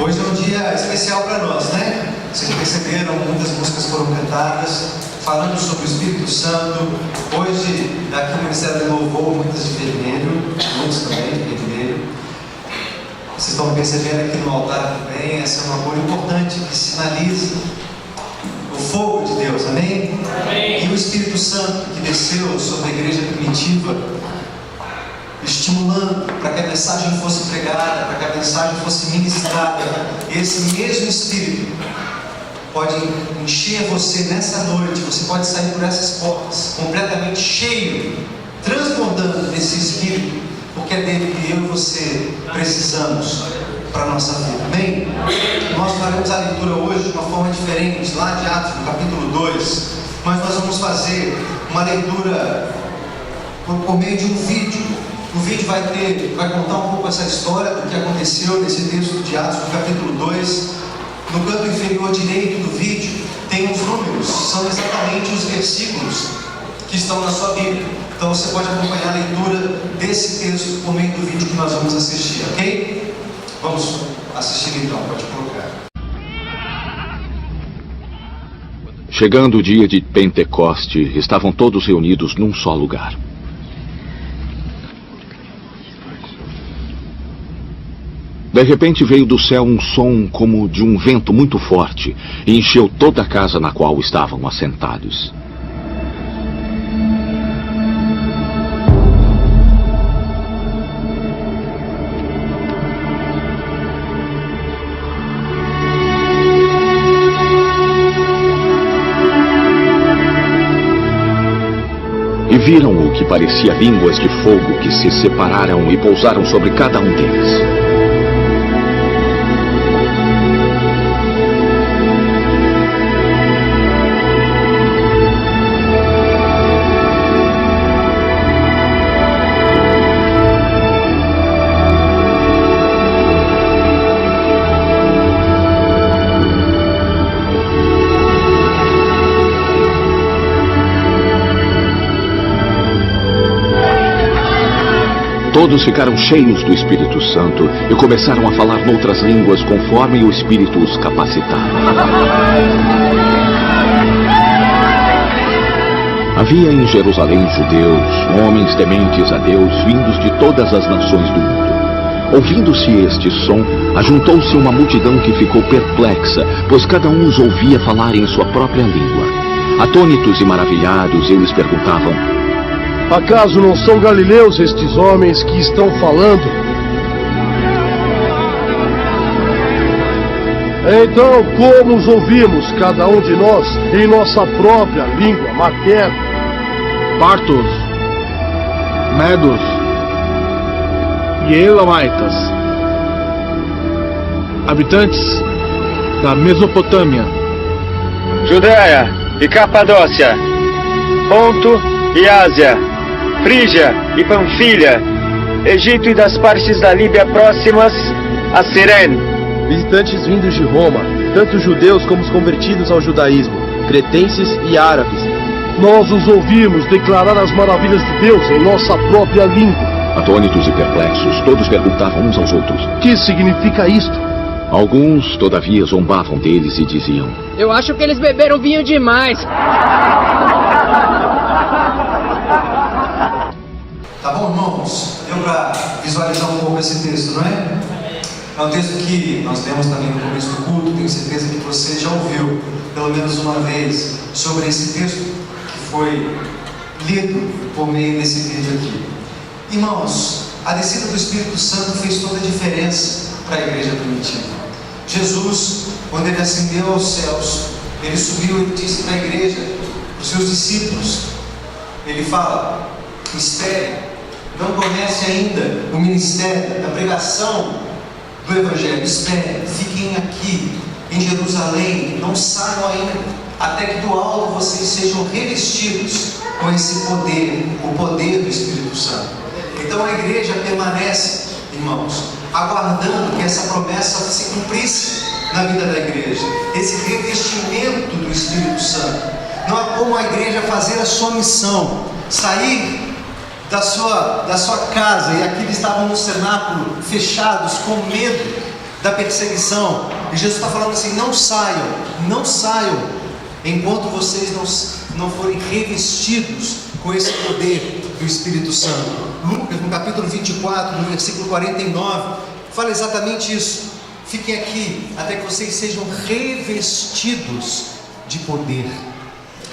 Hoje é um dia especial para nós, né? Vocês perceberam, muitas músicas foram cantadas, falando sobre o Espírito Santo. Hoje, aqui no Ministério do Louvor, muitas de vermelho, muitos também de vermelho. Vocês estão percebendo aqui no altar também, essa é uma cor importante que sinaliza o fogo de Deus, amém? Amém. E o Espírito Santo que desceu sobre a igreja primitiva, estimulando para que a mensagem fosse pregada, para que a mensagem fosse ministrada. Esse mesmo Espírito pode encher você nessa noite. Você pode sair por essas portas completamente cheio, transbordando desse Espírito, porque é dele que eu e você precisamos para a nossa vida, amém? Nós faremos a leitura hoje de uma forma diferente, lá de Atos, no capítulo 2, mas nós vamos fazer uma leitura por meio de um vídeo. O vídeo vai contar um pouco essa história do que aconteceu nesse texto de Atos, no capítulo 2. No canto inferior direito do vídeo tem os números, são exatamente os versículos que estão na sua Bíblia. Então você pode acompanhar a leitura desse texto por meio do vídeo que nós vamos assistir, ok? Vamos assistir então, pode colocar. Chegando o dia de Pentecoste, estavam todos reunidos num só lugar. De repente veio do céu um som como de um vento muito forte e encheu toda a casa na qual estavam assentados. E viram o que parecia línguas de fogo que se separaram e pousaram sobre cada um deles. Todos ficaram cheios do Espírito Santo e começaram a falar noutras línguas conforme o Espírito os capacitava. Havia em Jerusalém judeus, homens tementes a Deus, vindos de todas as nações do mundo. Ouvindo-se este som, ajuntou-se uma multidão que ficou perplexa, pois cada um os ouvia falar em sua própria língua. Atônitos e maravilhados, eles perguntavam: acaso não são galileus estes homens que estão falando? Então, como os ouvimos, cada um de nós, em nossa própria língua materna? Partos, medos e elamitas, habitantes da Mesopotâmia, Judéia e Capadócia, Ponto e Ásia, Frígia e Panfilha, Egito e das partes da Líbia próximas a Cirene. Visitantes vindos de Roma, tanto judeus como os convertidos ao judaísmo, cretenses e árabes. Nós os ouvimos declarar as maravilhas de Deus em nossa própria língua. Atônitos e perplexos, todos perguntavam uns aos outros: que significa isto? Alguns, todavia, zombavam deles e diziam: eu acho que eles beberam vinho demais. Tá bom, irmãos? Deu para visualizar um pouco esse texto, não é? É um texto que nós temos também no começo do culto. Tenho certeza que você já ouviu pelo menos uma vez sobre esse texto que foi lido por meio desse vídeo aqui. Irmãos, a descida do Espírito Santo fez toda a diferença para a igreja primitiva. Jesus, quando ele ascendeu aos céus, ele subiu e disse para a igreja, para os seus discípulos, ele fala: espere, não comece ainda o ministério da pregação do Evangelho, espere, fiquem aqui em Jerusalém, não saiam ainda, até que do alto vocês sejam revestidos com esse poder, o poder do Espírito Santo. Então a igreja permanece, irmãos, aguardando que essa promessa se cumprisse na vida da igreja, esse revestimento do Espírito Santo. Não há como a igreja fazer a sua missão, sair da sua casa, e aqui eles estavam no cenáculo, fechados, com medo, da perseguição. E Jesus está falando assim: não saiam, enquanto vocês não forem revestidos com esse poder do Espírito Santo. Lucas, no capítulo 24, no versículo 49, fala exatamente isso. Fiquem aqui até que vocês sejam revestidos de poder.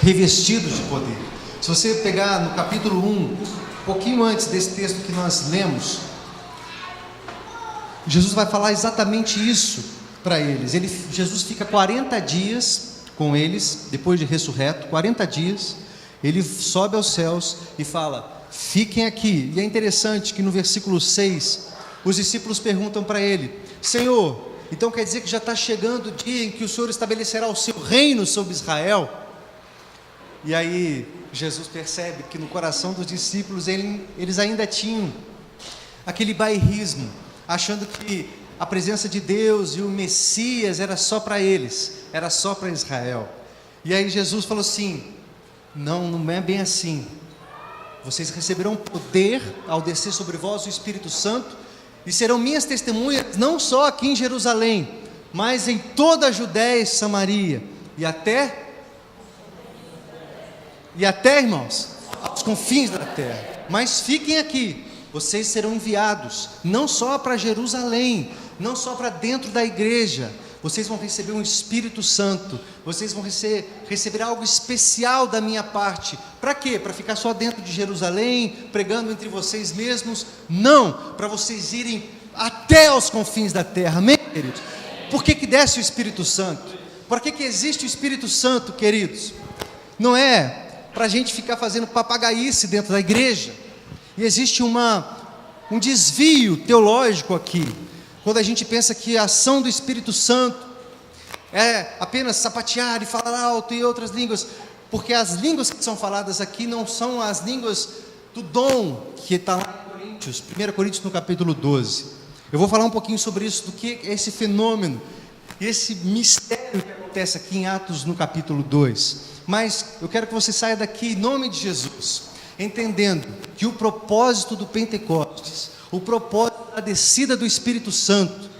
Revestidos de poder. Se você pegar no capítulo 1, um pouquinho antes desse texto que nós lemos, Jesus vai falar exatamente isso para eles. Jesus fica 40 dias com eles, depois de ressurreto, 40 dias, ele sobe aos céus e fala: fiquem aqui. E é interessante que no versículo 6, os discípulos perguntam para ele: Senhor, então quer dizer que já está chegando o dia em que o Senhor estabelecerá o seu reino sobre Israel? E aí Jesus percebe que no coração dos discípulos eles ainda tinham aquele bairrismo, achando que a presença de Deus e o Messias era só para eles, era só para Israel. E aí Jesus falou assim: não é bem assim. Vocês receberão poder ao descer sobre vós o Espírito Santo, e serão minhas testemunhas, não só aqui em Jerusalém, mas em toda a Judéia e Samaria, e até, irmãos, aos confins da terra. Mas fiquem aqui, vocês serão enviados, não só para Jerusalém, não só para dentro da igreja. Vocês vão receber um Espírito Santo, vocês vão receber algo especial da minha parte. Para quê? Para ficar só dentro de Jerusalém, pregando entre vocês mesmos? Não, para vocês irem até aos confins da terra. Amém, queridos? Por que desce o Espírito Santo? Por que existe o Espírito Santo, queridos? Não é para a gente ficar fazendo papagaice dentro da igreja. E existe um desvio teológico aqui, quando a gente pensa que a ação do Espírito Santo é apenas sapatear e falar alto e outras línguas, porque as línguas que são faladas aqui não são as línguas do dom que está lá em Coríntios, 1 Coríntios no capítulo 12. Eu vou falar um pouquinho sobre isso, do que é esse fenômeno, esse mistério que acontece aqui em Atos no capítulo 2. Mas eu quero que você saia daqui em nome de Jesus, entendendo que o propósito do Pentecostes, o propósito da descida do Espírito Santo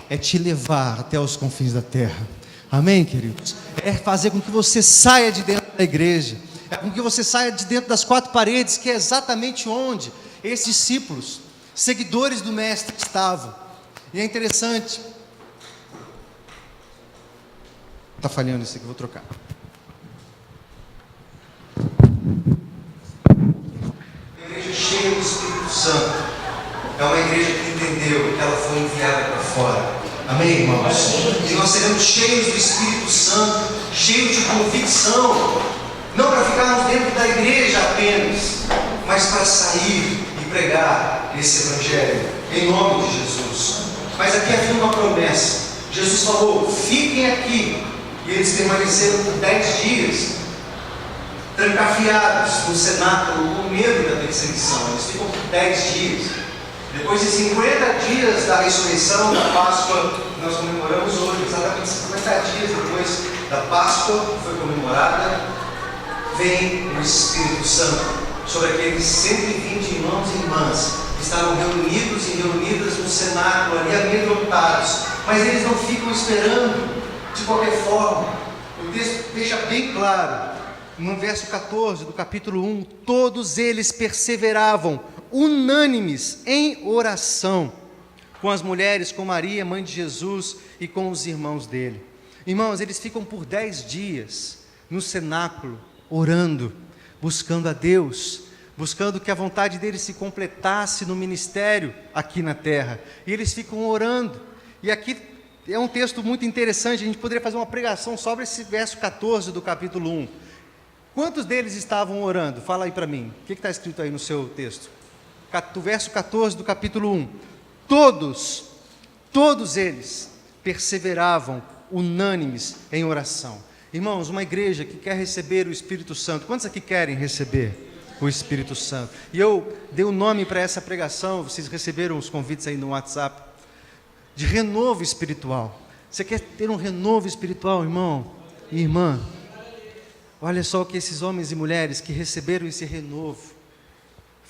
é te levar até os confins da terra. Amém, queridos? É fazer com que você saia de dentro da igreja, é com que você saia de dentro das quatro paredes, que é exatamente onde esses discípulos, seguidores do Mestre, estavam. E é interessante. Está falhando isso aqui, vou trocar. Cheia do Espírito Santo, é uma igreja que entendeu que ela foi enviada para fora. Amém, irmãos? E nós seremos cheios do Espírito Santo, cheios de convicção, não para ficarmos dentro da igreja apenas, mas para sair e pregar esse Evangelho, em nome de Jesus. Mas aqui havia uma promessa. Jesus falou: fiquem aqui. E eles permaneceram por 10 dias, trancafiados no cenáculo, com medo da perseguição. Eles ficam por 10 dias. Depois de 50 dias da ressurreição, da Páscoa, nós comemoramos hoje, exatamente 50 dias depois da Páscoa, que foi comemorada, vem o Espírito Santo sobre aqueles 120 irmãos e irmãs que estavam reunidos e reunidas no cenáculo, ali amedrontados. Mas eles não ficam esperando de qualquer forma. O texto deixa bem claro, no verso 14 do capítulo 1, todos eles perseveravam unânimes em oração, com as mulheres, com Maria, mãe de Jesus, e com os irmãos dele. Irmãos, eles ficam por 10 dias no cenáculo, orando, buscando a Deus, buscando que a vontade deles se completasse no ministério aqui na terra. E eles ficam orando. E aqui é um texto muito interessante, a gente poderia fazer uma pregação sobre esse verso 14 do capítulo 1. Quantos deles estavam orando? Fala aí para mim. O que está escrito aí no seu texto? O verso 14 do capítulo 1. Todos eles perseveravam unânimes em oração. Irmãos, uma igreja que quer receber o Espírito Santo. Quantos aqui querem receber o Espírito Santo? E eu dei o nome para essa pregação, vocês receberam os convites aí no WhatsApp, de renovo espiritual. Você quer ter um renovo espiritual, irmão e irmã? Olha só o que esses homens e mulheres que receberam esse renovo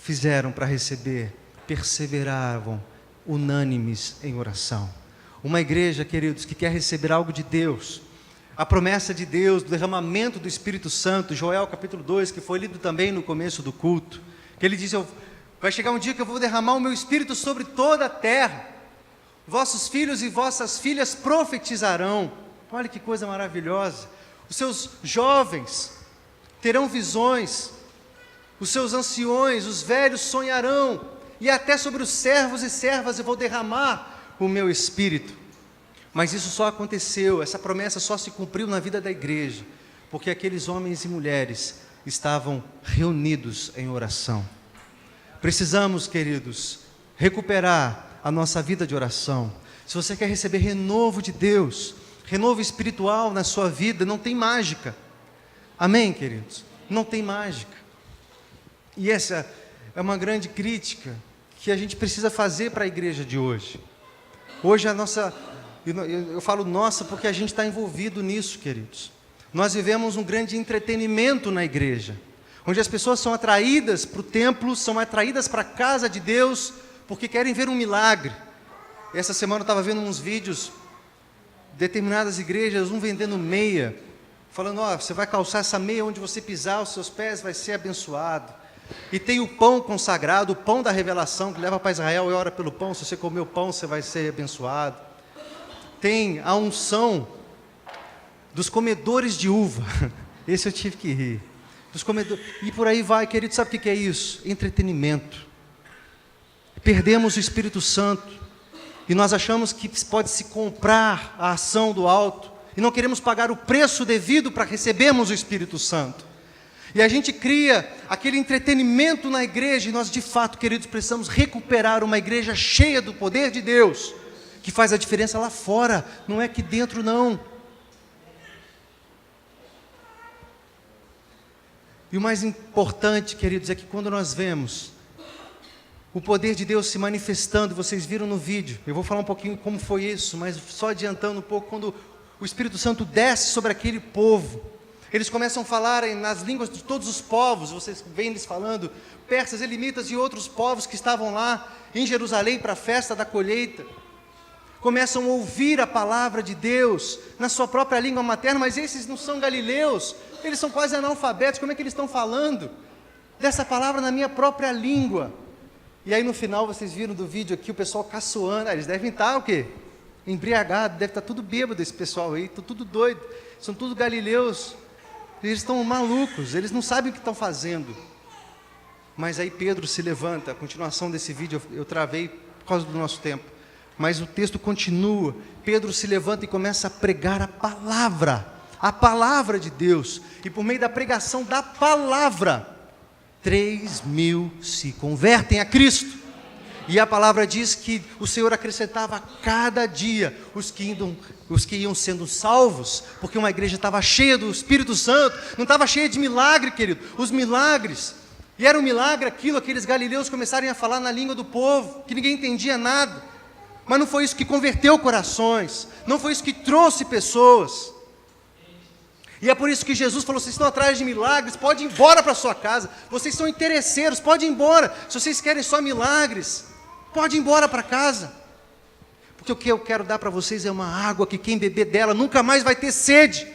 fizeram para receber. Perseveravam unânimes em oração. Uma igreja, queridos, que quer receber algo de Deus. A promessa de Deus, do derramamento do Espírito Santo, Joel capítulo 2, que foi lido também no começo do culto, que ele diz, vai chegar um dia que eu vou derramar o meu Espírito sobre toda a terra, vossos filhos e vossas filhas profetizarão. Olha que coisa maravilhosa. Os seus jovens terão visões, os seus anciões, os velhos sonharão, e até sobre os servos e servas eu vou derramar o meu Espírito. Mas isso só aconteceu, essa promessa só se cumpriu na vida da igreja, porque aqueles homens e mulheres estavam reunidos em oração. Precisamos, queridos, recuperar a nossa vida de oração. Se você quer receber renovo de Deus, renovo espiritual na sua vida, não tem mágica. Amém, queridos? Não tem mágica. E essa é uma grande crítica que a gente precisa fazer para a igreja de hoje. Hoje a nossa... Eu falo nossa porque a gente está envolvido nisso, queridos. Nós vivemos um grande entretenimento na igreja, onde as pessoas são atraídas para o templo, são atraídas para a casa de Deus, porque querem ver um milagre. Essa semana eu estava vendo uns vídeos, determinadas igrejas, um vendendo meia, falando, você vai calçar essa meia, onde você pisar, os seus pés vai ser abençoado. E tem o pão consagrado, o pão da revelação, que leva para Israel e ora pelo pão, se você comer o pão, você vai ser abençoado. Tem a unção dos comedores de uva, esse eu tive que rir, dos comedores, e por aí vai, querido, sabe o que é isso? Entretenimento. Perdemos o Espírito Santo, e nós achamos que pode se comprar a ação do alto, e não queremos pagar o preço devido para recebermos o Espírito Santo, e a gente cria aquele entretenimento na igreja, e nós de fato, queridos, precisamos recuperar uma igreja cheia do poder de Deus, que faz a diferença lá fora, não é aqui dentro não. E o mais importante, queridos, é que quando nós vemos o poder de Deus se manifestando, vocês viram no vídeo, eu vou falar um pouquinho como foi isso, mas só adiantando um pouco, quando o Espírito Santo desce sobre aquele povo, eles começam a falar nas línguas de todos os povos, vocês veem eles falando, persas, elimitas e outros povos que estavam lá em Jerusalém para a festa da colheita, começam a ouvir a palavra de Deus na sua própria língua materna, mas esses não são galileus, eles são quase analfabetos, como é que eles estão falando dessa palavra na minha própria língua? E aí no final vocês viram do vídeo aqui, o pessoal caçoando, eles devem estar o quê? Embriagados, deve estar tudo bêbado esse pessoal aí, tudo doido, são tudo galileus, eles estão malucos, eles não sabem o que estão fazendo. Mas aí Pedro se levanta, a continuação desse vídeo eu travei por causa do nosso tempo. Mas o texto continua, Pedro se levanta e começa a pregar a palavra de Deus, e por meio da pregação da palavra, 3.000 se convertem a Cristo, e a palavra diz que o Senhor acrescentava a cada dia os que iam sendo salvos, porque uma igreja estava cheia do Espírito Santo, não estava cheia de milagre, querido, os milagres, e era um milagre aqueles galileus começarem a falar na língua do povo, que ninguém entendia nada, mas não foi isso que converteu corações, não foi isso que trouxe pessoas. E é por isso que Jesus falou, vocês estão atrás de milagres, pode ir embora para sua casa, vocês são interesseiros, pode ir embora, se vocês querem só milagres, pode ir embora para casa, porque o que eu quero dar para vocês é uma água que quem beber dela nunca mais vai ter sede.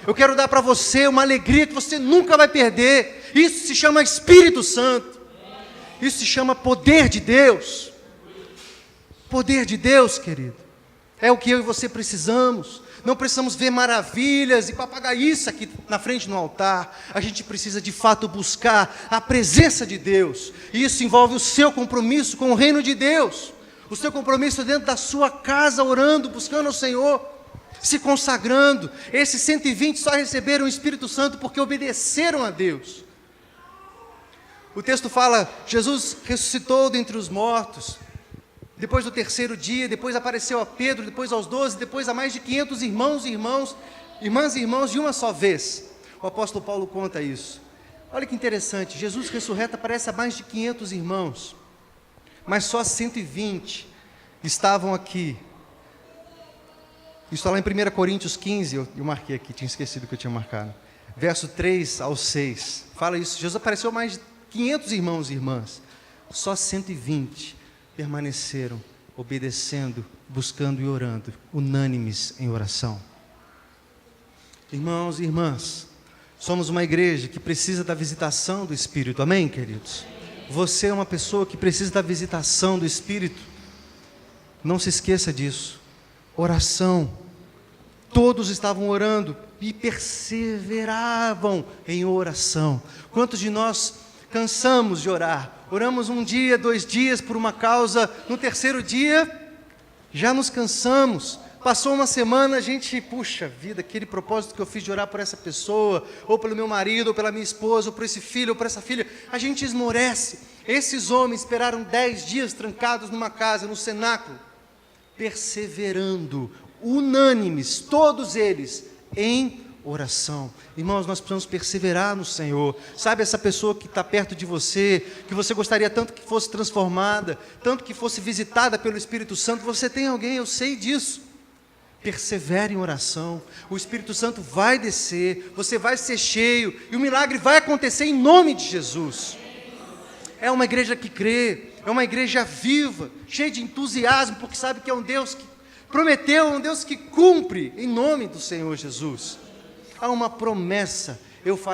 Eu quero dar para você uma alegria que você nunca vai perder. Isso se chama Espírito Santo, isso se chama poder de Deus. Poder de Deus, querido, é o que eu e você precisamos. Não precisamos ver maravilhas e papagaiça aqui na frente no altar. A gente precisa de fato buscar a presença de Deus, e isso envolve o seu compromisso com o reino de Deus, o seu compromisso dentro da sua casa, orando, buscando ao Senhor, se consagrando. Esses 120 só receberam o Espírito Santo porque obedeceram a Deus. O texto fala, Jesus ressuscitou dentre os mortos, depois do terceiro dia, depois apareceu a Pedro, depois aos 12, depois a mais de 500 irmãos e irmãs de uma só vez. O apóstolo Paulo conta isso. Olha que interessante, Jesus ressurreto aparece a mais de 500 irmãos, mas só 120 estavam aqui. Isso está lá em 1 Coríntios 15, eu marquei aqui, tinha esquecido que eu tinha marcado. Verso 3 ao 6, fala isso, Jesus apareceu a mais de 500 irmãos e irmãs, só 120 permaneceram obedecendo, buscando e orando, unânimes em oração. Irmãos e irmãs, somos uma igreja que precisa da visitação do Espírito, amém, queridos? Você é uma pessoa que precisa da visitação do Espírito. Não se esqueça disso. Oração. Todos estavam orando e perseveravam em oração. Quantos de nós cansamos de orar? Oramos 1 dia, 2 dias por uma causa, no terceiro dia já nos cansamos. Passou uma semana, a gente, puxa vida, aquele propósito que eu fiz de orar por essa pessoa, ou pelo meu marido, ou pela minha esposa, ou por esse filho, ou por essa filha, a gente esmorece. Esses homens esperaram 10 dias trancados numa casa, no cenáculo, perseverando, unânimes, todos eles, em oração. Irmãos, nós precisamos perseverar no Senhor. Sabe essa pessoa que está perto de você, que você gostaria tanto que fosse transformada, tanto que fosse visitada pelo Espírito Santo? Você tem alguém, eu sei disso. Persevere em oração, o Espírito Santo vai descer, você vai ser cheio, e o milagre vai acontecer em nome de Jesus. É uma igreja que crê, é uma igreja viva, cheia de entusiasmo, porque sabe que é um Deus que prometeu, um Deus que cumpre, em nome do Senhor Jesus. Há uma promessa,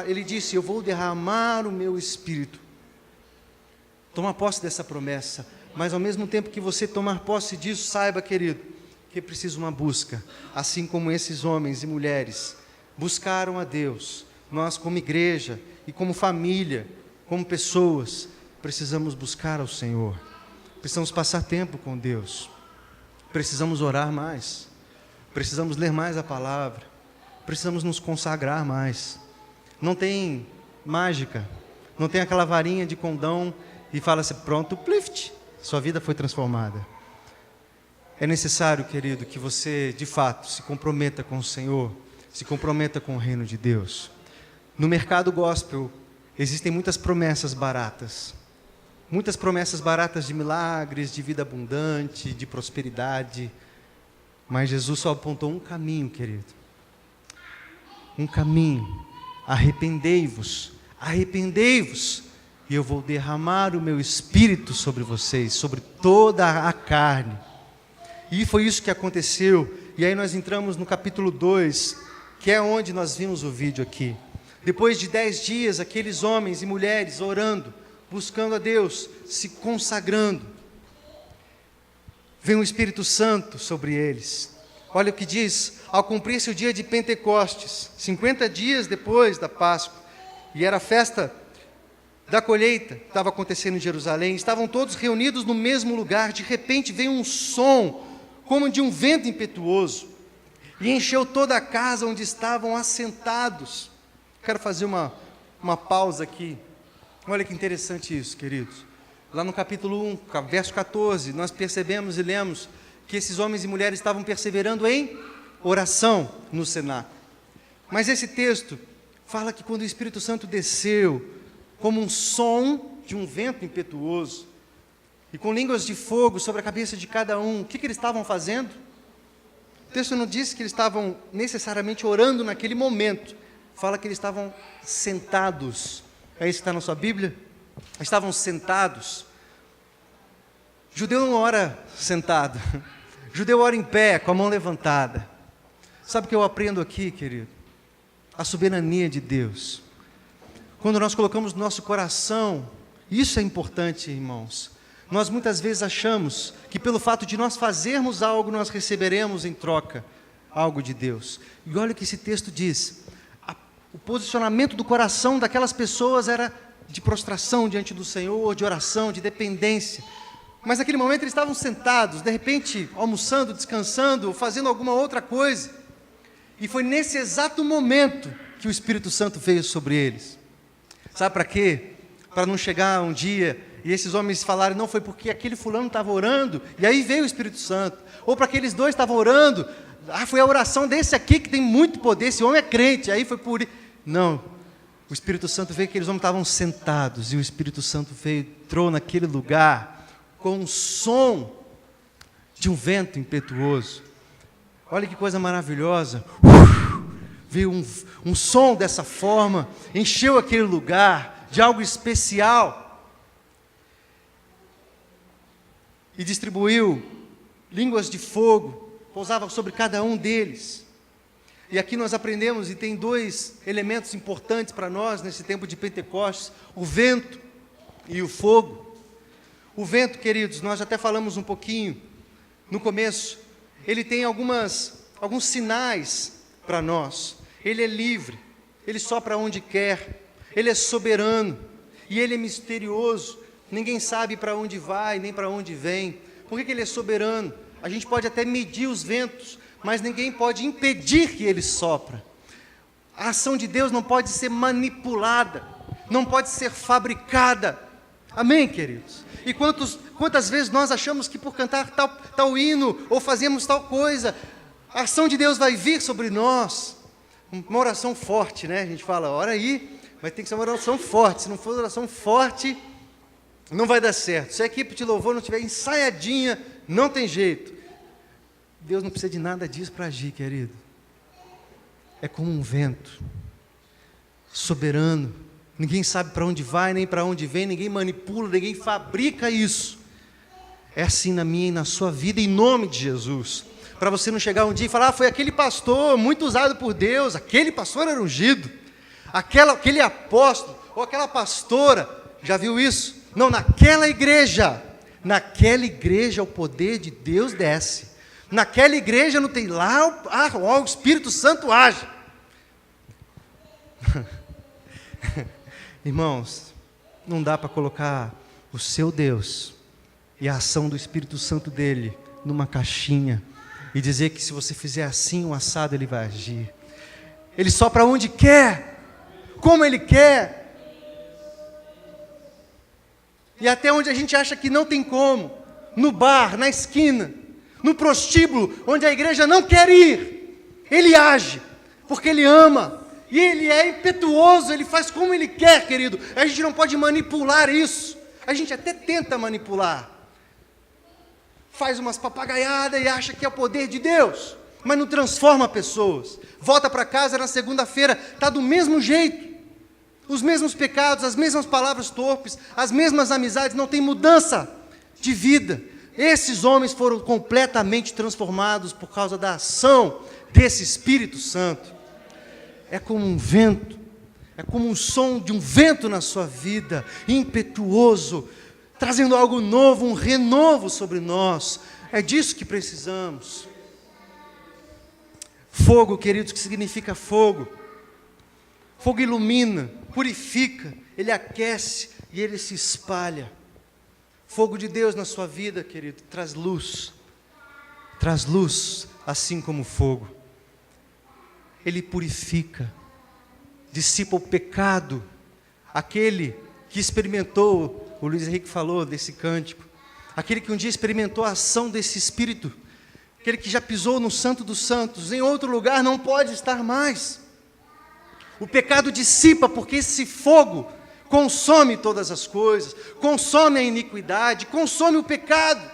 ele disse, eu vou derramar o meu Espírito. Toma posse dessa promessa, mas ao mesmo tempo que você tomar posse disso, saiba, querido, que é preciso uma busca, assim como esses homens e mulheres buscaram a Deus. Nós, como igreja e como família, como pessoas, precisamos buscar ao Senhor, precisamos passar tempo com Deus, precisamos orar mais, precisamos ler mais a palavra, precisamos nos consagrar mais. Não tem mágica, não tem aquela varinha de condão e fala assim, pronto, plift, sua vida foi transformada. É necessário, querido, que você, de fato, se comprometa com o Senhor, se comprometa com o reino de Deus. No mercado gospel, existem muitas promessas baratas de milagres, de vida abundante, de prosperidade, mas Jesus só apontou um caminho, querido, um caminho: arrependei-vos, e eu vou derramar o meu Espírito sobre vocês, sobre toda a carne. E foi isso que aconteceu. E aí nós entramos no capítulo 2, que é onde nós vimos o vídeo aqui. Depois de 10 dias, aqueles homens e mulheres orando, buscando a Deus, se consagrando, vem o Espírito Santo sobre eles. Olha o que diz: ao cumprir-se o dia de Pentecostes, 50 dias depois da Páscoa, e era a festa da colheita, estava acontecendo em Jerusalém, estavam todos reunidos no mesmo lugar. De repente veio um som como de um vento impetuoso, e encheu toda a casa onde estavam assentados. Quero fazer uma pausa aqui. Olha que interessante isso, queridos. Lá no capítulo 1, verso 14, nós percebemos e lemos que esses homens e mulheres estavam perseverando em oração no cenáculo. Mas esse texto fala que quando o Espírito Santo desceu, como um som de um vento impetuoso, e com línguas de fogo sobre a cabeça de cada um, o que eles estavam fazendo? O texto não diz que eles estavam necessariamente orando naquele momento, fala que eles estavam sentados. É isso que está na sua Bíblia? Estavam sentados. Judeu não ora sentado, judeu ora em pé, com a mão levantada. Sabe o que eu aprendo aqui, querido? A soberania de Deus. Quando nós colocamos no nosso coração, isso é importante, irmãos. Nós muitas vezes achamos que pelo fato de nós fazermos algo, nós receberemos em troca algo de Deus. E olha o que esse texto diz. O posicionamento do coração daquelas pessoas era de prostração diante do Senhor, de oração, de dependência. Mas naquele momento eles estavam sentados, de repente almoçando, descansando, fazendo alguma outra coisa. E foi nesse exato momento que o Espírito Santo veio sobre eles. Sabe para quê? Para não chegar um dia e esses homens falarem, não, foi porque aquele fulano estava orando, e aí veio o Espírito Santo. Ou para aqueles dois estavam orando, foi a oração desse aqui que tem muito poder, esse homem é crente, aí foi por... Não, o Espírito Santo veio, aqueles homens estavam sentados, e o Espírito Santo veio, entrou naquele lugar, com um som de um vento impetuoso. Olha que coisa maravilhosa. Veio um som dessa forma, encheu aquele lugar de algo especial, e distribuiu línguas de fogo pousavam sobre cada um deles. E aqui nós aprendemos, e tem dois elementos importantes para nós nesse tempo de Pentecostes: o vento e o fogo. O vento, queridos, nós até falamos um pouquinho no começo, ele tem alguns sinais para nós. Ele é livre, ele sopra onde quer, ele é soberano e ele é misterioso. Ninguém sabe para onde vai, nem para onde vem. Por que ele é soberano? A gente pode até medir os ventos, mas ninguém pode impedir que ele sopra. A ação de Deus não pode ser manipulada, não pode ser fabricada. Amém, queridos? E quantas vezes nós achamos que por cantar tal hino, ou fazemos tal coisa, a ação de Deus vai vir sobre nós? Uma oração forte, né? A gente fala, ora aí, mas tem que ser uma oração forte. Se não for uma oração forte, não vai dar certo. Se a equipe de louvor não estiver ensaiadinha, não tem jeito. Deus não precisa de nada disso para agir, querido. É como um vento, soberano. Ninguém sabe para onde vai, nem para onde vem, ninguém manipula, ninguém fabrica isso. É assim na minha e na sua vida, em nome de Jesus. Para você não chegar um dia e falar, foi aquele pastor muito usado por Deus, aquele pastor era ungido, aquele apóstolo, ou aquela pastora, já viu isso? Não, naquela igreja o poder de Deus desce. Naquela igreja não tem lá, o Espírito Santo age. Irmãos, não dá para colocar o seu Deus e a ação do Espírito Santo dele numa caixinha e dizer que se você fizer assim, o assado ele vai agir. Ele sopra onde quer, como ele quer, e até onde a gente acha que não tem como, no bar, na esquina, no prostíbulo, onde a igreja não quer ir, ele age, porque ele ama, e ele é impetuoso, ele faz como ele quer, querido. A gente não pode manipular isso, a gente até tenta manipular, faz umas papagaiadas e acha que é o poder de Deus, mas não transforma pessoas. Volta para casa na segunda-feira, está do mesmo jeito, os mesmos pecados, as mesmas palavras torpes, as mesmas amizades, não tem mudança de vida. Esses homens foram completamente transformados por causa da ação desse Espírito Santo. É como um vento, é como um som de um vento na sua vida, impetuoso, trazendo algo novo, um renovo sobre nós. É disso que precisamos. Fogo, queridos, que significa fogo? Fogo ilumina, purifica, ele aquece e ele se espalha. Fogo de Deus na sua vida, querido, traz luz, assim como o fogo. Ele purifica, dissipa o pecado. Aquele que experimentou, o Luiz Henrique falou desse cântico, aquele que um dia experimentou a ação desse Espírito, aquele que já pisou no Santo dos Santos, em outro lugar não pode estar mais. O pecado dissipa, porque esse fogo consome todas as coisas, consome a iniquidade, consome o pecado.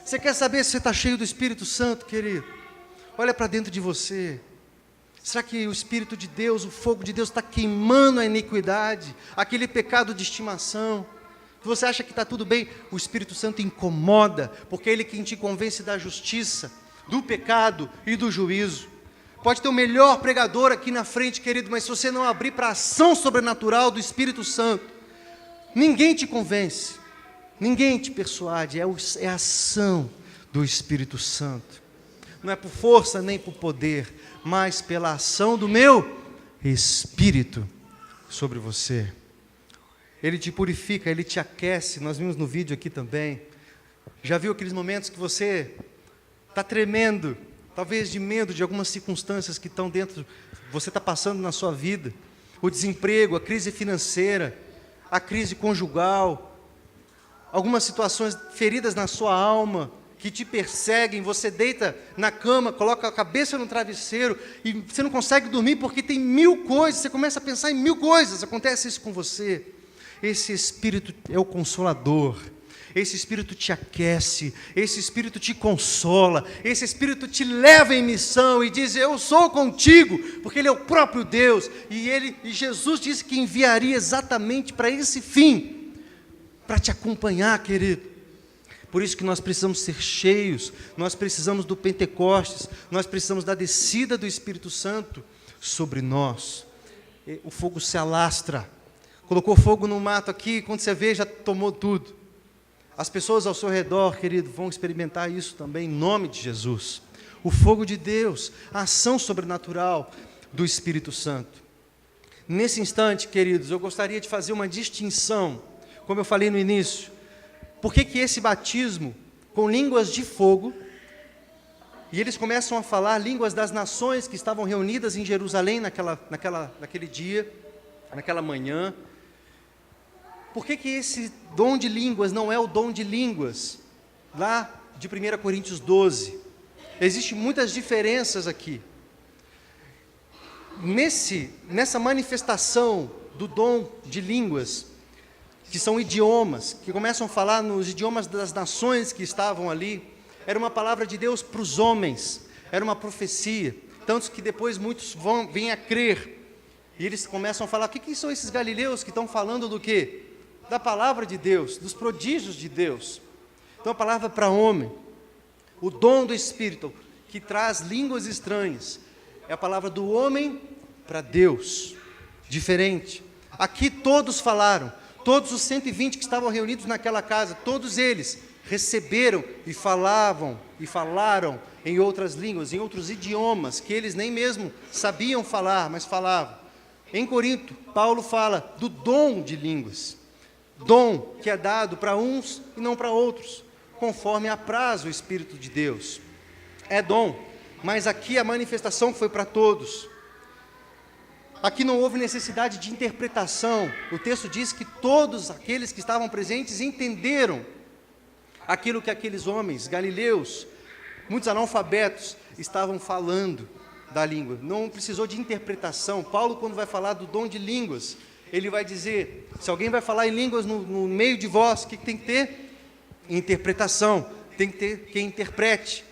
Você quer saber se você está cheio do Espírito Santo, querido? Olha para dentro de você. Será que o Espírito de Deus, o fogo de Deus está queimando a iniquidade, aquele pecado de estimação? Você acha que está tudo bem? O Espírito Santo incomoda, porque é Ele quem te convence da justiça, do pecado e do juízo. Pode ter o melhor pregador aqui na frente, querido, mas se você não abrir para a ação sobrenatural do Espírito Santo, ninguém te convence, ninguém te persuade, é a ação do Espírito Santo. Não é por força nem por poder, mas pela ação do meu Espírito sobre você. Ele te purifica, Ele te aquece. Nós vimos no vídeo aqui também. Já viu aqueles momentos que você está tremendo, talvez de medo de algumas circunstâncias que estão dentro, você está passando na sua vida, o desemprego, a crise financeira, a crise conjugal, algumas situações feridas na sua alma, que te perseguem, você deita na cama, coloca a cabeça no travesseiro, e você não consegue dormir porque tem 1000 coisas, você começa a pensar em 1000 coisas, acontece isso com você. Esse Espírito é o Consolador. Esse Espírito te aquece, esse Espírito te consola, esse Espírito te leva em missão e diz, eu sou contigo, porque Ele é o próprio Deus, e Jesus disse que enviaria exatamente para esse fim, para te acompanhar, querido, Por isso que nós precisamos ser cheios, nós precisamos do Pentecostes, nós precisamos da descida do Espírito Santo sobre nós. O fogo se alastra. Colocou fogo no mato aqui, quando você vê, já tomou tudo. As pessoas ao seu redor, querido, vão experimentar isso também, em nome de Jesus. O fogo de Deus, a ação sobrenatural do Espírito Santo. Nesse instante, queridos, eu gostaria de fazer uma distinção, como eu falei no início. Por que esse batismo com línguas de fogo, e eles começam a falar línguas das nações que estavam reunidas em Jerusalém naquele dia, naquela manhã? Por que esse dom de línguas não é o dom de línguas lá de 1 Coríntios 12? Existem muitas diferenças aqui. Nessa manifestação do dom de línguas, que são idiomas, que começam a falar nos idiomas das nações que estavam ali, era uma palavra de Deus para os homens, era uma profecia, tanto que depois muitos vêm a crer, e eles começam a falar: o que são esses galileus que estão falando do quê? Da palavra de Deus, dos prodígios de Deus. Então a palavra para homem, o dom do Espírito, que traz línguas estranhas, é a palavra do homem para Deus, diferente. Aqui todos falaram, todos os 120 que estavam reunidos naquela casa, todos eles receberam e falaram em outras línguas, em outros idiomas, que eles nem mesmo sabiam falar, mas falavam. Em Corinto, Paulo fala do dom de línguas, dom que é dado para uns e não para outros, conforme apraz o Espírito de Deus. É dom, mas aqui a manifestação foi para todos. Aqui não houve necessidade de interpretação. O texto diz que todos aqueles que estavam presentes entenderam aquilo que aqueles homens, galileus, muitos analfabetos, estavam falando da língua. Não precisou de interpretação. Paulo, quando vai falar do dom de línguas, ele vai dizer, se alguém vai falar em línguas no meio de vós, o que tem que ter? Interpretação. Tem que ter quem interprete,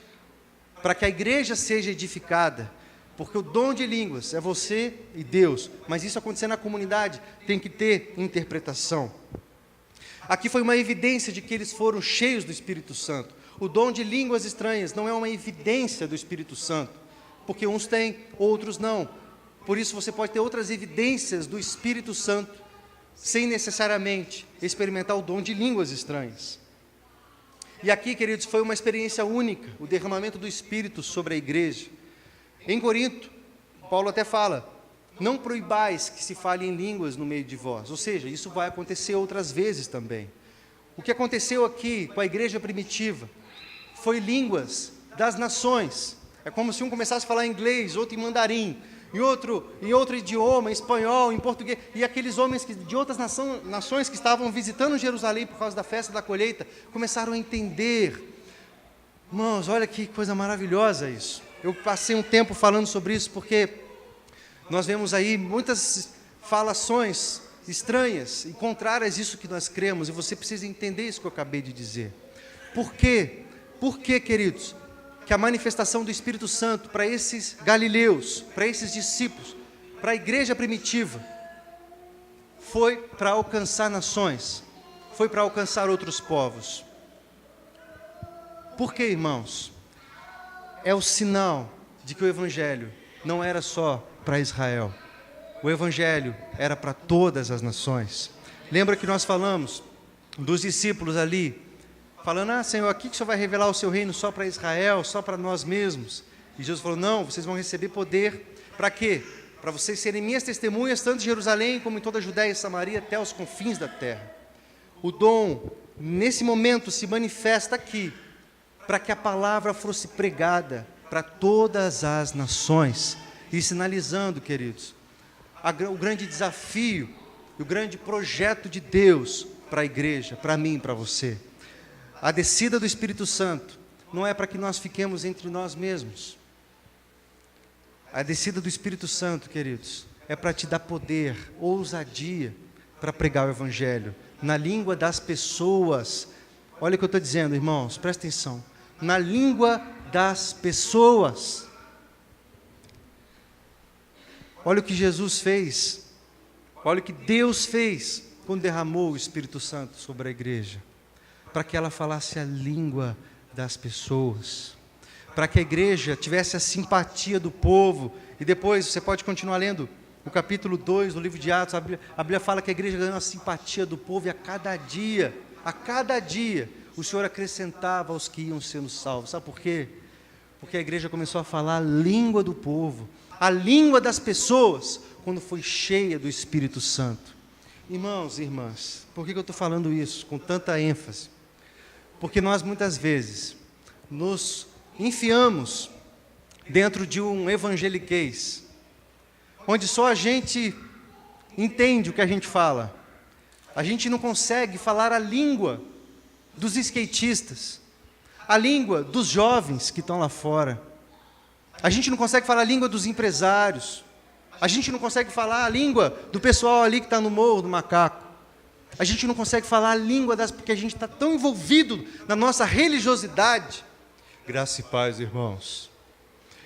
para que a igreja seja edificada. Porque o dom de línguas é você e Deus, mas isso acontecer na comunidade tem que ter interpretação. Aqui foi uma evidência de que eles foram cheios do Espírito Santo. O dom de línguas estranhas não é uma evidência do Espírito Santo, porque uns têm, outros não. Por isso você pode ter outras evidências do Espírito Santo, sem necessariamente experimentar o dom de línguas estranhas. E aqui, queridos, foi uma experiência única, o derramamento do Espírito sobre a igreja. Em Corinto, Paulo até fala: não proibais que se fale em línguas no meio de vós. Ou seja, isso vai acontecer outras vezes também. O que aconteceu aqui com a igreja primitiva foi línguas das nações. É como se um começasse a falar inglês, outro em mandarim, em outro idioma, em espanhol, em português. E aqueles homens de outras nações que estavam visitando Jerusalém por causa da festa da colheita, começaram a entender. Irmãos, olha que coisa maravilhosa isso. Eu passei um tempo falando sobre isso, porque nós vemos aí muitas falações estranhas e contrárias a isso que nós cremos, e você precisa entender isso que eu acabei de dizer. Por quê? Por quê, queridos, que a manifestação do Espírito Santo para esses galileus, para esses discípulos, para a igreja primitiva, foi para alcançar nações, foi para alcançar outros povos? Por quê, irmãos? É o sinal de que o Evangelho não era só para Israel. O Evangelho era para todas as nações. Lembra que nós falamos dos discípulos ali, falando: Senhor, aqui que o Senhor vai revelar o seu reino só para Israel, só para nós mesmos. E Jesus falou: não, vocês vão receber poder. Para quê? Para vocês serem minhas testemunhas, tanto em Jerusalém como em toda a Judéia e Samaria, até os confins da terra. O dom, nesse momento, se manifesta aqui, para que a palavra fosse pregada para todas as nações, e sinalizando, queridos, o grande desafio, o grande projeto de Deus para a igreja, para mim e para você. A descida do Espírito Santo não é para que nós fiquemos entre nós mesmos. A descida do Espírito Santo, queridos, é para te dar poder, ousadia, para pregar o Evangelho, na língua das pessoas. Olha o que eu estou dizendo, irmãos, presta atenção. Na língua das pessoas. Olha o que Jesus fez, olha o que Deus fez quando derramou o Espírito Santo sobre a igreja. para que ela falasse a língua das pessoas, para que a igreja tivesse a simpatia do povo. E depois você pode continuar lendo o capítulo 2 do livro de Atos, a Bíblia fala que a igreja ganhou a simpatia do povo, e a cada dia, o Senhor acrescentava aos que iam sendo salvos. Sabe por quê? Porque a igreja começou a falar a língua do povo, a língua das pessoas, quando foi cheia do Espírito Santo. Irmãos e irmãs, por que eu estou falando isso com tanta ênfase? Porque nós muitas vezes nos enfiamos dentro de um evangeliquez, onde só a gente entende o que a gente fala. A gente não consegue falar a língua dos skatistas, a língua dos jovens que estão lá fora. A gente não consegue falar a língua dos empresários. A gente não consegue falar a língua do pessoal ali que está no Morro do Macaco. A gente não consegue falar a língua porque a gente está tão envolvido na nossa religiosidade. Graça e paz, irmãos.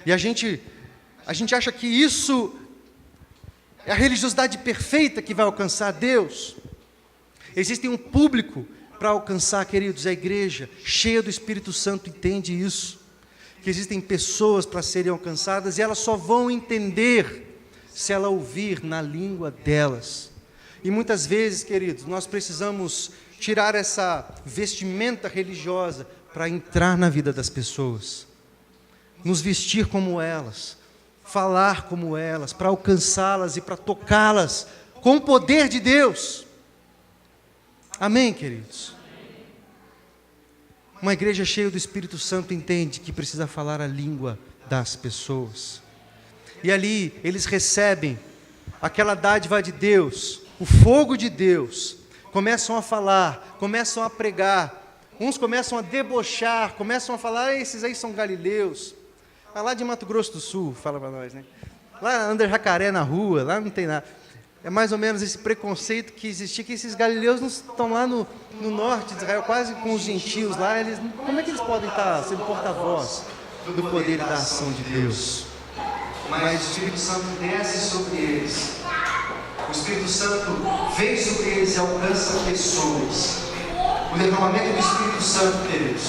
E a gente acha que isso é a religiosidade perfeita que vai alcançar Deus. Existe um público para alcançar, queridos. A igreja cheia do Espírito Santo entende isso, que existem pessoas para serem alcançadas, e elas só vão entender se ela ouvir na língua delas. E muitas vezes, queridos, nós precisamos tirar essa vestimenta religiosa para entrar na vida das pessoas, nos vestir como elas, falar como elas, para alcançá-las e para tocá-las com o poder de Deus. Amém, queridos? Uma igreja cheia do Espírito Santo entende que precisa falar a língua das pessoas. E ali eles recebem aquela dádiva de Deus, o fogo de Deus, começam a falar, começam a pregar, uns começam a debochar, começam a falar: esses aí são galileus. Lá de Mato Grosso do Sul, fala para nós, né? Lá anda jacaré na rua, lá não tem nada. É mais ou menos esse preconceito que existia, que esses galileus não estão lá no norte de Israel, quase com os gentios lá. Como é que eles podem estar sendo porta-voz do poder e da ação de Deus? Mas o Espírito Santo desce sobre eles. O Espírito Santo vem sobre eles e alcança pessoas. O derramamento do Espírito Santo, queridos,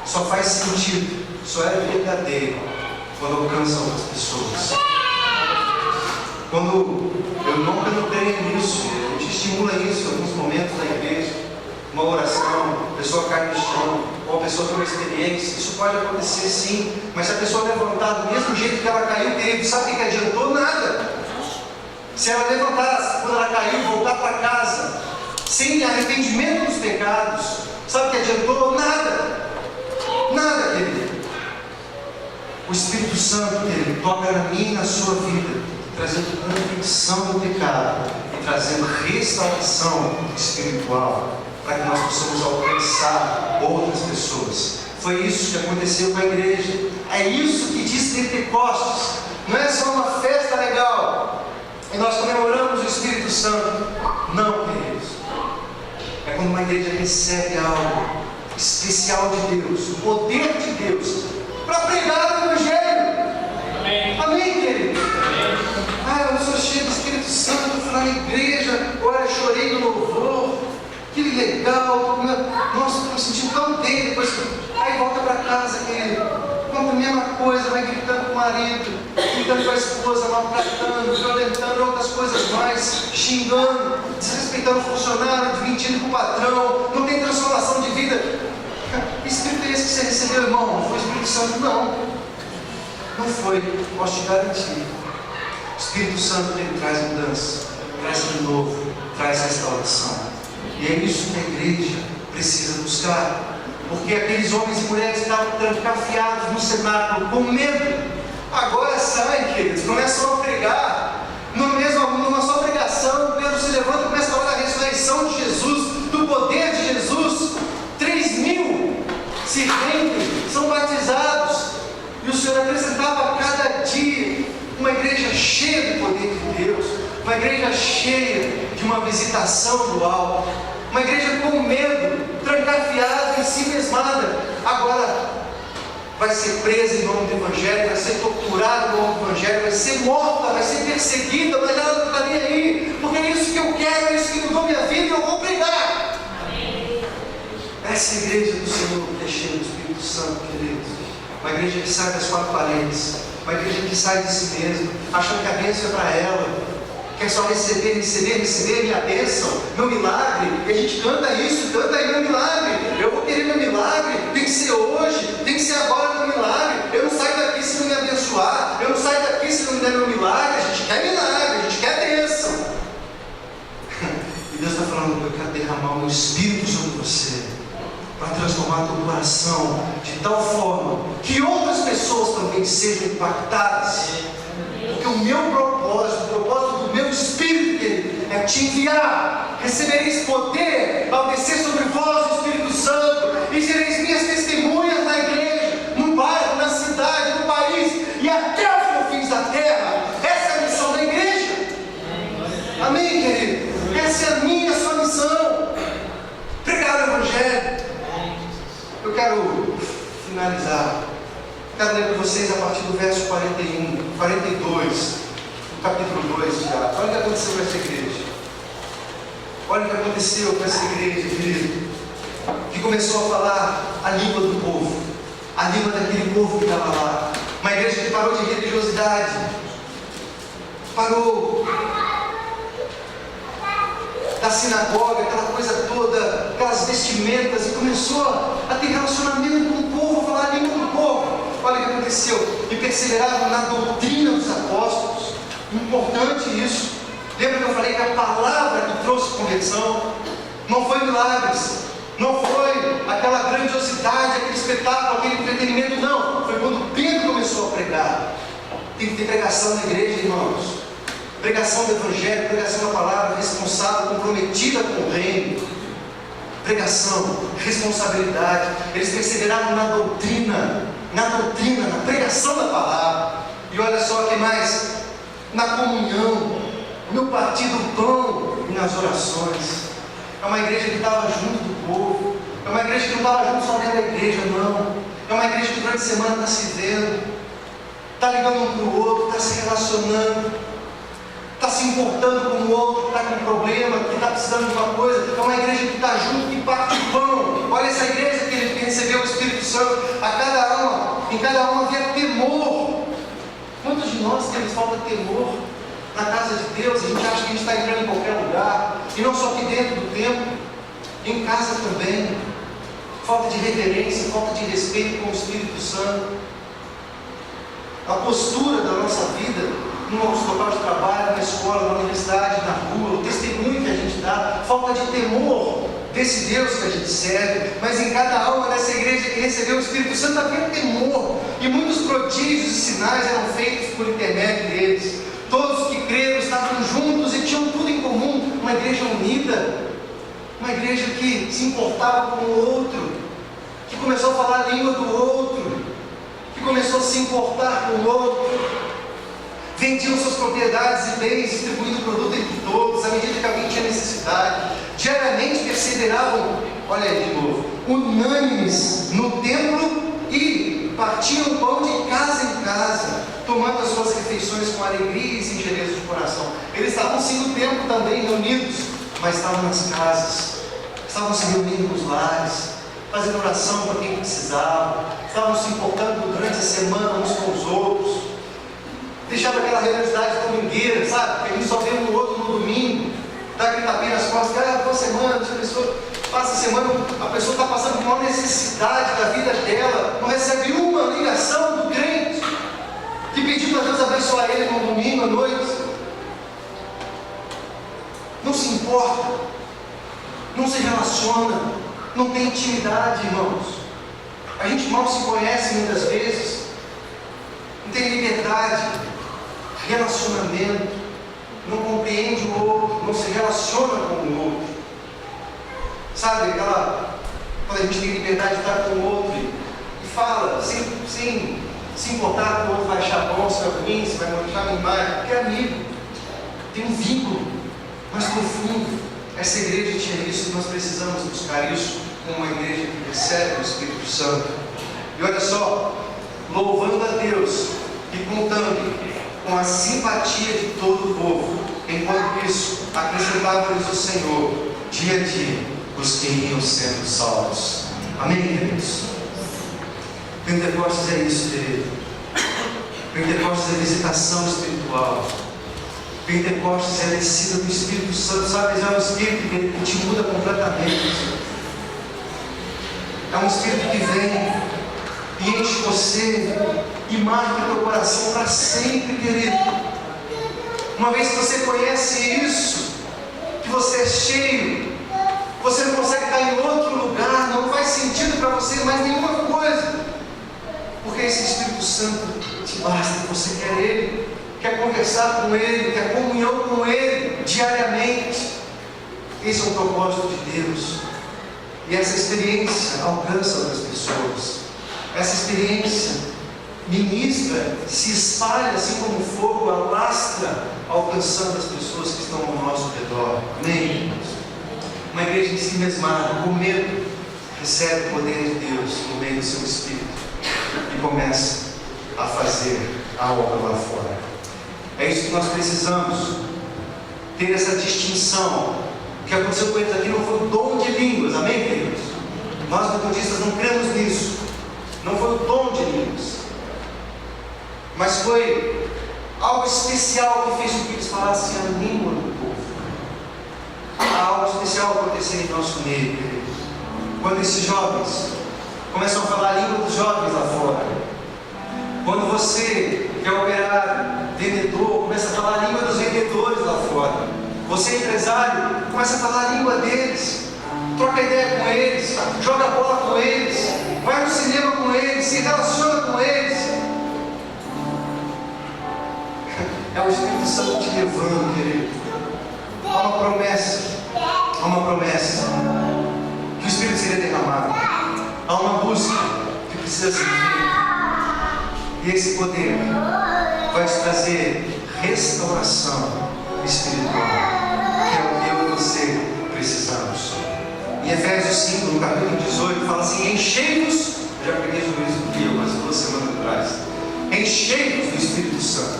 só faz sentido, só é verdadeiro quando alcança outras pessoas. Quando eu nunca não creio nisso, a gente estimula isso em alguns momentos da igreja, uma oração, a pessoa cai no chão, ou a pessoa tem uma experiência, isso pode acontecer sim, mas se a pessoa levantar do mesmo jeito que ela caiu, querido, sabe o que adiantou? Nada. Se ela levantar quando ela caiu, voltar para casa, sem arrependimento dos pecados, sabe o que adiantou? Nada. Nada, querido. O Espírito Santo, querido, toca na minha e na sua vida, trazendo convicção do pecado e trazendo restauração espiritual, para que nós possamos alcançar outras pessoas. Foi isso que aconteceu com a igreja. É isso que diz Pentecostes. Não é só uma festa legal e nós comemoramos o Espírito Santo. Não, queridos. É quando uma igreja recebe algo especial de Deus, o poder de Deus, para pregar o Evangelho. Amém, queridos? Eu sou cheio do Espírito Santo, fui lá na igreja, agora chorei no louvor, que legal, nossa, estou me sentindo tão bem. Depois, aí volta para casa, querido, conta a mesma coisa, vai gritando com o marido, gritando com a esposa, maltratando, violentando, outras coisas mais, xingando, desrespeitando o funcionário, mentindo com o patrão, não tem transformação de vida. Que Espírito é esse que você recebeu, irmão? Não foi o Espírito Santo? Não foi, posso te garantir. O Espírito Santo, ele traz mudança, traz renovo, traz restauração. E é isso que a igreja precisa buscar. Porque aqueles homens e mulheres estavam trancafiados no cenáculo, com medo. Agora saem, queridos, começam a pregar. Numa só pregação, Pedro se levanta e começa a falar da ressurreição de Jesus, do poder de Jesus. 3.000 se rendem, são batizados. E o Senhor apresentava a cada dia uma igreja cheia do poder de Deus, uma igreja cheia de uma visitação do alto, uma igreja com medo, trancafiada, em si mesmada. Agora vai ser presa em nome do Evangelho, vai ser torturada em nome do Evangelho, vai ser morta, vai ser perseguida, mas ela não está nem aí, porque é isso que eu quero, é isso que mudou minha vida e eu vou pregar. Essa igreja do Senhor que é cheia do Espírito Santo, queridos. Uma igreja que sai das quatro paredes. Uma igreja que sai de si mesma, achando que a bênção é para ela. Quer só receber minha bênção, meu milagre. E a gente canta isso, canta aí meu milagre. Eu vou querer meu milagre, tem que ser hoje, tem que ser agora meu milagre. Eu não saio daqui se não me abençoar, eu não saio daqui se não me der meu milagre. A gente quer milagre, a gente quer bênção. E Deus está falando, eu quero derramar o meu Espírito sobre você, para transformar teu coração de tal forma que outras pessoas também sejam impactadas. Porque o meu propósito, o propósito do meu Espírito, querido, é te enviar. Recebereis poder ao descer sobre vós o Espírito Santo, e sereis minhas testemunhas na igreja, no bairro, na cidade, no país e até os confins da terra. Essa é a missão da igreja. Amém, querido? Essa é a minha, a sua missão. Pregar o Evangelho. Eu quero finalizar. Quero ler com vocês a partir do verso 42, do capítulo 2 já. Olha o que aconteceu com essa igreja. Olha o que aconteceu com essa igreja, querido. Que começou a falar a língua do povo. A língua daquele povo que estava lá. Uma igreja que parou de religiosidade. Parou da sinagoga, aquela coisa toda, aquelas vestimentas, e começou a ter relacionamento com o povo, a falar a língua do povo. Olha o que aconteceu. E perseveravam na doutrina dos apóstolos. Importante isso. Lembra que eu falei que a palavra que trouxe conversão não foi milagres, não foi aquela grandiosidade, aquele espetáculo, aquele entretenimento, não. Foi quando Pedro começou a pregar. Tem que ter pregação na igreja, irmãos. Pregação do Evangelho, pregação da palavra, responsável, comprometida com o reino. Pregação, responsabilidade. Eles perseveraram na doutrina, na pregação da palavra. E olha só o que mais, na comunhão, no partir do pão e nas orações. É uma igreja que estava junto do povo. É uma igreja que não estava junto só dentro da igreja, não. É uma igreja que durante a semana está se vendo, está ligando um para o outro, está se relacionando, está se importando com o outro, que está com um problema, que está precisando de uma coisa. É uma igreja que está junto, que parte o pão. Olha essa igreja que recebeu o Espírito Santo. Em cada uma havia temor. Quantos de nós temos falta de temor na casa de Deus? A gente acha que a gente está entrando em qualquer lugar, e não só aqui dentro do templo, em casa também. Falta de reverência, falta de respeito com o Espírito Santo. A postura da nossa vida no nosso local de trabalho, na escola, na universidade, na rua, o testemunho que a gente dá, falta de temor desse Deus que a gente serve. Mas em cada alma dessa igreja que recebeu o Espírito Santo havia temor, e muitos prodígios e sinais eram feitos por intermédio deles. Todos que creram estavam juntos e tinham tudo em comum. Uma igreja unida, uma igreja que se importava com o outro, que começou a falar a língua do outro, que começou a se importar com o outro. Vendiam suas propriedades e bens, distribuindo o produto entre todos, à medida que alguém tinha necessidade. Diariamente perseveravam, olha aí de novo, unânimes no templo, e partiam o pão de casa em casa, tomando as suas refeições com alegria e singeleza de coração. Eles estavam sim no templo também reunidos, mas estavam nas casas, estavam se reunindo nos lares, fazendo oração para quem precisava, estavam se importando durante a semana uns com os outros. Deixava aquela religiosidade domingueira, sabe? Que a gente só vê um no outro no domingo, dá aquele tapinha nas costas, boa semana, a pessoa passa a semana, a pessoa está passando por uma necessidade da vida dela, não recebe uma ligação do crente que pediu para Deus abençoar ele no domingo à noite. Não se importa, não se relaciona, não tem intimidade, irmãos. A gente mal se conhece muitas vezes, não tem liberdade, relacionamento, não compreende o outro, não se relaciona com o outro. Sabe, quando a gente tem liberdade de estar com o outro e fala, sem se importar que o outro vai achar bom, se vai ruim, se vai achar demais, porque é amigo, tem um vínculo mais profundo. Essa igreja tinha isso, e nós precisamos buscar isso como uma igreja que recebe o Espírito Santo. E olha só, louvando a Deus e contando com a simpatia de todo o povo. Enquanto isso, acrescentava-lhes o Senhor, dia a dia, os que iam sendo salvos. Amém, queridos? Pentecostes é isso, querido. Pentecostes é visitação espiritual. Pentecostes é a descida do Espírito Santo. Sabe, é um Espírito que te muda completamente. É um Espírito que vem e enche você e marca teu coração para sempre, querido. Uma vez que você conhece isso, que você é cheio, você não consegue estar em outro lugar, não faz sentido para você mais nenhuma coisa, porque esse Espírito Santo te basta. Você quer Ele, quer conversar com Ele, quer comunhão com Ele diariamente. Esse é o propósito de Deus. E essa experiência alcança outras pessoas. Essa experiência ministra, se espalha assim como fogo, alastra, alcançando as pessoas que estão ao nosso redor. Amém? Uma igreja de si mesmada, com medo, recebe o poder de Deus no meio do seu Espírito e começa a fazer a obra lá fora. É isso que nós precisamos, ter essa distinção. O que aconteceu com eles aqui não foi o dom de línguas, amém, queridos? Nós metodistas não cremos nisso. Não foi o dom de línguas, mas foi algo especial que fez com que eles falassem a língua do povo. Há algo especial acontecendo em nosso meio, queridos. Quando esses jovens começam a falar a língua dos jovens lá fora, quando você, que é operário, vendedor, começa a falar a língua dos vendedores lá fora, você, empresário, começa a falar a língua deles, troca ideia com eles, joga bola com eles, vai no cinema com eles, se relaciona com eles. É o Espírito Santo te levando, querido. Há uma promessa, que o Espírito seria derramado. Há uma busca que precisa ser feita. E esse poder vai te trazer restauração espiritual, que é o que eu e você precisamos. Em Efésios 5, no capítulo 18, fala assim: enchei-vos, eu já preguei sobre isso aqui umas 2 semanas atrás, enchei-vos do Espírito Santo.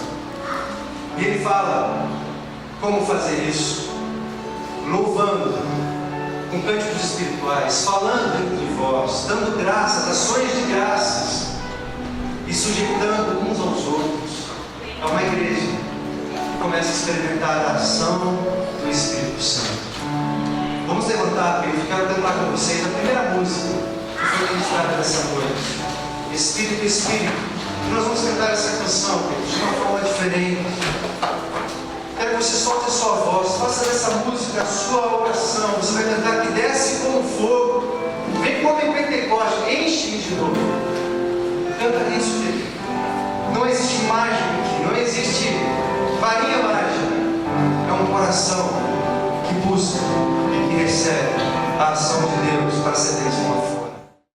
E ele fala como fazer isso: louvando com cânticos espirituais, falando dentro de vós, dando graças, ações de graças, e sujeitando uns aos outros. É uma igreja que começa a experimentar a ação do Espírito Santo. Vamos levantar, querido. Quero cantar com vocês a primeira música que foi ministrada nessa noite, Espírito, Espírito. E nós vamos cantar essa canção, querido, de uma forma diferente. Quero que você solte a sua voz, faça dessa música a sua oração. Você vai cantar que desce como fogo, vem como em Pentecostes, enche-me de novo. Canta isso, querido. Não existe mágica aqui, não existe varinha mágica. É um coração que busca e que recebe a ação de Deus para ser transformado.